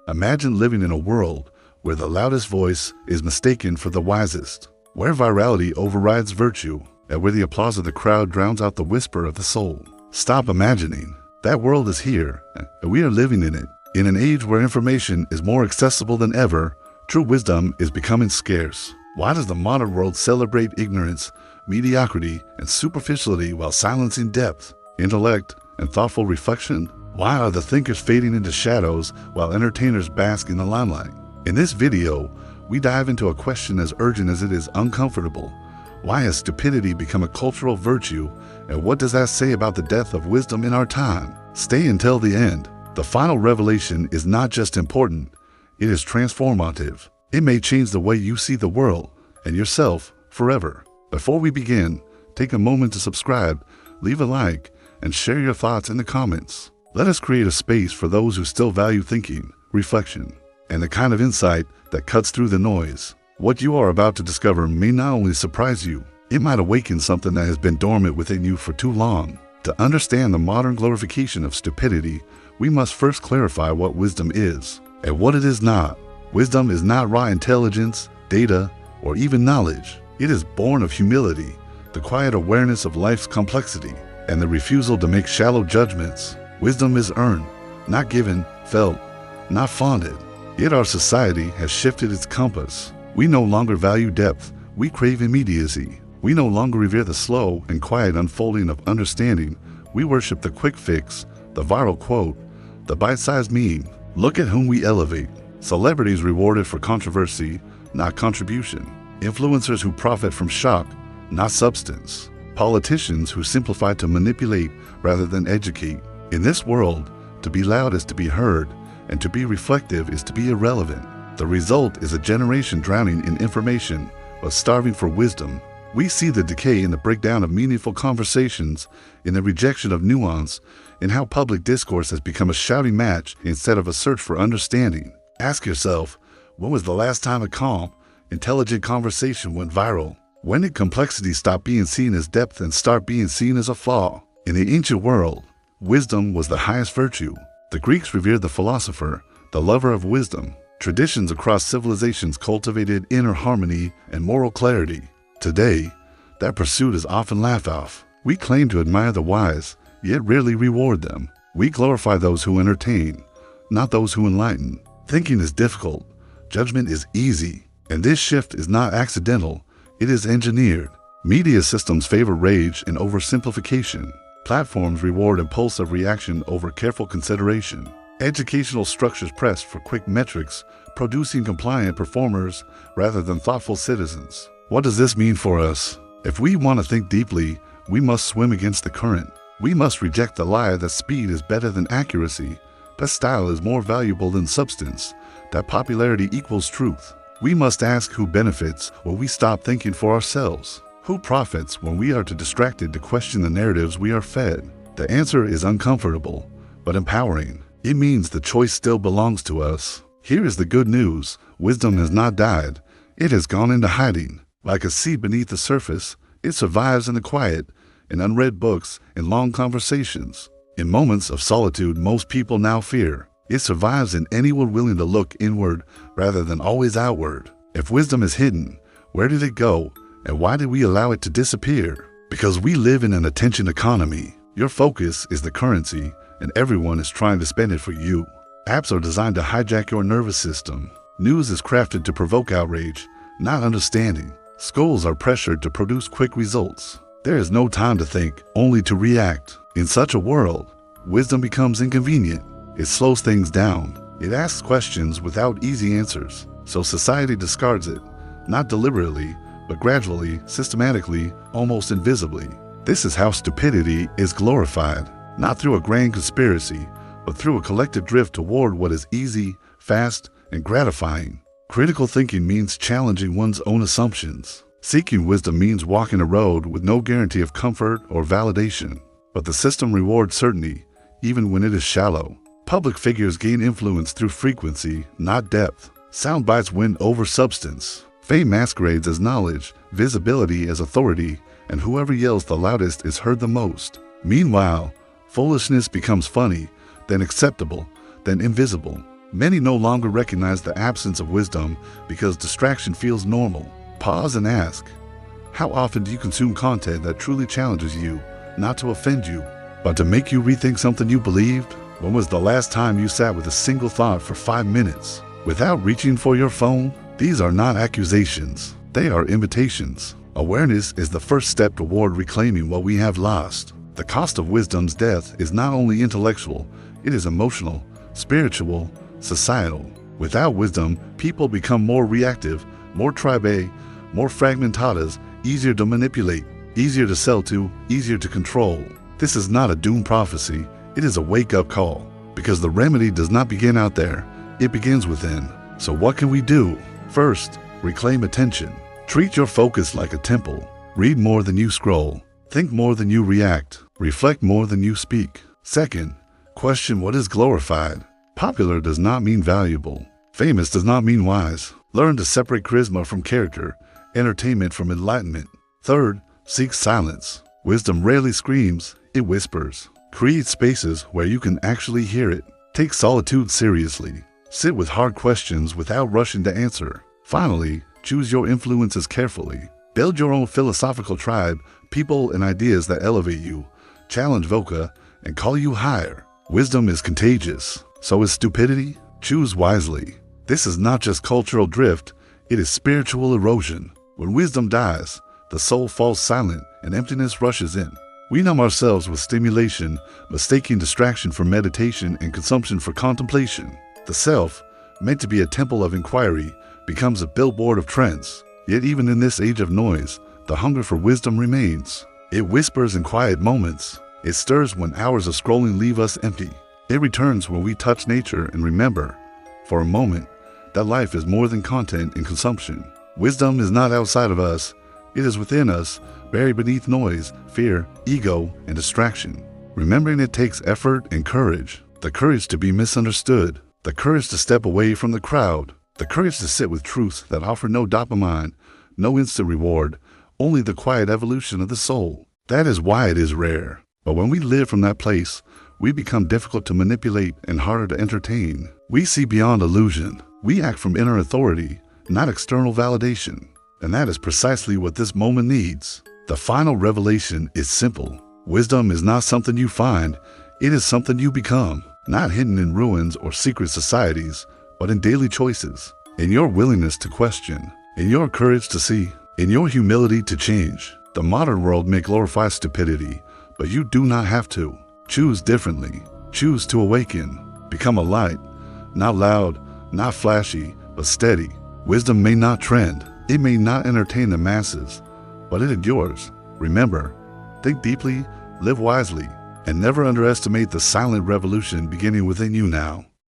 Imagine living in a world where the loudest voice is mistaken for the wisest, where virality overrides virtue, and where the applause of the crowd drowns out the whisper of the soul. Stop imagining. That world is here, and we are living in it. In an age where information is more accessible than ever, true wisdom is becoming scarce. Why does the modern world celebrate ignorance, mediocrity, and superficiality while silencing depth, intellect, and thoughtful reflection? Why are the thinkers fading into shadows while entertainers bask in the limelight? In this video, we dive into a question as urgent as it is uncomfortable. Why has stupidity become a cultural virtue, and what does that say about the depth of wisdom in our time? Stay until the end. The final revelation is not just important, it is transformative. It may change the way you see the world and yourself forever. Before we begin, take a moment to subscribe, leave a like, and share your thoughts in the comments. Let us create a space for those who still value thinking, reflection, and the kind of insight that cuts through the noise. What you are about to discover may not only surprise you, it might awaken something that has been dormant within you for too long. To understand the modern glorification of stupidity, we must first clarify what wisdom is and what it is not. Wisdom is not raw intelligence, data, or even knowledge. It is born of humility, the quiet awareness of life's complexity, and the refusal to make shallow judgments. Wisdom is earned, not given, felt, not fonded. Yet our society has shifted its compass. We no longer value depth, we crave immediacy. We no longer revere the slow and quiet unfolding of understanding. We worship the quick fix, the viral quote, the bite-sized meme. Look at whom we elevate. Celebrities rewarded for controversy, not contribution. Influencers who profit from shock, not substance. Politicians who simplify to manipulate rather than educate. In this world, to be loud is to be heard, and to be reflective is to be irrelevant. The result is a generation drowning in information, but starving for wisdom. We see the decay in the breakdown of meaningful conversations, in the rejection of nuance, in how public discourse has become a shouting match instead of a search for understanding. Ask yourself, when was the last time a calm, intelligent conversation went viral? When did complexity stop being seen as depth and start being seen as a flaw? In the ancient world, wisdom was the highest virtue. The Greeks revered the philosopher, the lover of wisdom. Traditions across civilizations cultivated inner harmony and moral clarity. Today, that pursuit is often laughed off. We claim to admire the wise, yet rarely reward them. We glorify those who entertain, not those who enlighten. Thinking is difficult, judgment is easy, and this shift is not accidental, it is engineered. Media systems favor rage and oversimplification. Platforms reward impulsive reaction over careful consideration. Educational structures press for quick metrics, producing compliant performers rather than thoughtful citizens. What does this mean for us? If we want to think deeply, we must swim against the current. We must reject the lie that speed is better than accuracy, that style is more valuable than substance, that popularity equals truth. We must ask who benefits when we stop thinking for ourselves. Who profits when we are too distracted to question the narratives we are fed? The answer is uncomfortable, but empowering. It means the choice still belongs to us. Here is the good news. Wisdom has not died. It has gone into hiding. Like a seed beneath the surface, it survives in the quiet, in unread books, in long conversations. In moments of solitude most people now fear, it survives in anyone willing to look inward rather than always outward. If wisdom is hidden, where did it go, and why did we allow it to disappear? Because we live in an attention economy. Your focus is the currency, and everyone is trying to spend it for you. Apps are designed to hijack your nervous system. News is crafted to provoke outrage, not understanding. Schools are pressured to produce quick results. There is no time to think, only to react. In such a world, wisdom becomes inconvenient. It slows things down. It asks questions without easy answers. So society discards it, not deliberately, but gradually, systematically, almost invisibly. This is how stupidity is glorified, not through a grand conspiracy, but through a collective drift toward what is easy, fast, and gratifying. Critical thinking means challenging one's own assumptions. Seeking wisdom means walking a road with no guarantee of comfort or validation. But the system rewards certainty, even when it is shallow. Public figures gain influence through frequency, not depth. Sound bites win over substance. Fame masquerades as knowledge, visibility as authority, and whoever yells the loudest is heard the most. Meanwhile, foolishness becomes funny, then acceptable, then invisible. Many no longer recognize the absence of wisdom because distraction feels normal. Pause and ask, how often do you consume content that truly challenges you, not to offend you, but to make you rethink something you believed? When was the last time you sat with a single thought for 5 minutes without reaching for your phone? These are not accusations. They are invitations. Awareness is the first step toward reclaiming what we have lost. The cost of wisdom's death is not only intellectual, it is emotional, spiritual, societal. Without wisdom, people become more reactive, more tribe, more fragmentadas, easier to manipulate, easier to sell to, easier to control. This is not a doom prophecy. It is a wake-up call, because the remedy does not begin out there, it begins within. So what can we do? First, reclaim attention. Treat your focus like a temple. Read more than you scroll. Think more than you react. Reflect more than you speak. Second, question what is glorified. Popular does not mean valuable. Famous does not mean wise. Learn to separate charisma from character, entertainment from enlightenment. Third, seek silence. Wisdom rarely screams, it whispers. Create spaces where you can actually hear it. Take solitude seriously. Sit with hard questions without rushing to answer. Finally, choose your influences carefully. Build your own philosophical tribe, people and ideas that elevate you, challenge VOCA, and call you higher. Wisdom is contagious. So is stupidity. Choose wisely. This is not just cultural drift, it is spiritual erosion. When wisdom dies, the soul falls silent and emptiness rushes in. We numb ourselves with stimulation, mistaking distraction for meditation and consumption for contemplation. The self, meant to be a temple of inquiry, becomes a billboard of trends. Yet even in this age of noise, the hunger for wisdom remains. It whispers in quiet moments. It stirs when hours of scrolling leave us empty. It returns when we touch nature and remember, for a moment, that life is more than content and consumption. Wisdom is not outside of us. It is within us, buried beneath noise, fear, ego, and distraction. Remembering it takes effort and courage. The courage to be misunderstood. The courage to step away from the crowd. The courage to sit with truths that offer no dopamine, no instant reward, only the quiet evolution of the soul. That is why it is rare. But when we live from that place, we become difficult to manipulate and harder to entertain. We see beyond illusion. We act from inner authority, not external validation. And that is precisely what this moment needs. The final revelation is simple. Wisdom is not something you find, it is something you become. Not hidden in ruins or secret societies, but in daily choices. In your willingness to question, in your courage to see, in your humility to change. The modern world may glorify stupidity, but you do not have to. Choose differently. Choose to awaken. Become a light, not loud, not flashy, but steady. Wisdom may not trend. It may not entertain the masses, but it endures. Remember, think deeply, live wisely, and never underestimate the silent revolution beginning within you now.